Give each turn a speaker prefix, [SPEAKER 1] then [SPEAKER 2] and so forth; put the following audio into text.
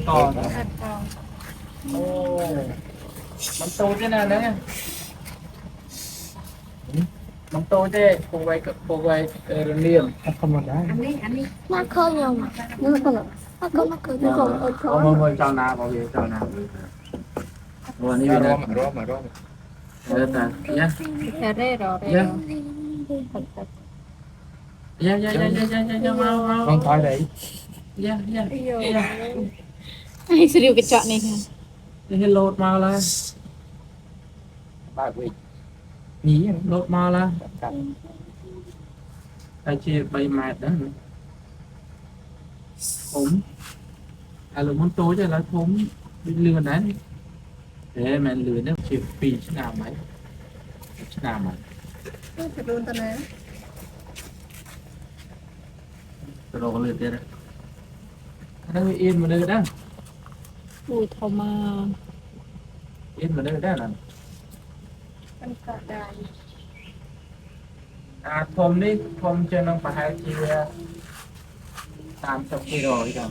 [SPEAKER 1] ก่อน
[SPEAKER 2] อัดกอง
[SPEAKER 1] โอ้มันโตได้นานแล้วเนี่ยมันโตได้ปลูกไว้เรียมธรรมดา
[SPEAKER 2] อันนี้
[SPEAKER 3] nó khơi nhiều mà nó còn nó khơi nó còn ở
[SPEAKER 1] เอา
[SPEAKER 3] chỗ
[SPEAKER 1] มาเจ้านาบอกเจ้านาวันนี้
[SPEAKER 4] มา
[SPEAKER 1] เป็น
[SPEAKER 4] ร่
[SPEAKER 1] ไง
[SPEAKER 4] วมร่วมมาร่วม
[SPEAKER 1] แต่เนี่ย
[SPEAKER 2] แค่เร่รอเร่
[SPEAKER 1] yeah mau
[SPEAKER 4] ต้องถอยไหน
[SPEAKER 1] yeah
[SPEAKER 2] ไอ้สิริวกระเจาะนี่ค่ะ
[SPEAKER 1] ให้โหลดมาแล้ว
[SPEAKER 4] บ้าไปหนี
[SPEAKER 1] โหลดมาแล้ว
[SPEAKER 4] กัน
[SPEAKER 1] ไอจีใบไม้đóผมลูกมันโตจะแล้วผมเรือนนั้นthế mà lừa nó chịu pì chứ nào mấy chứ nào mà
[SPEAKER 2] จะโดนตะนะ
[SPEAKER 1] rồi có lừa tiền đấy nó yên mà đây đó
[SPEAKER 2] อุ้ยทอมา
[SPEAKER 1] yên mà đây đó là
[SPEAKER 2] มันก็ได้
[SPEAKER 1] thôm đi thôm cho nó phải hai chia tam chục kilo rồi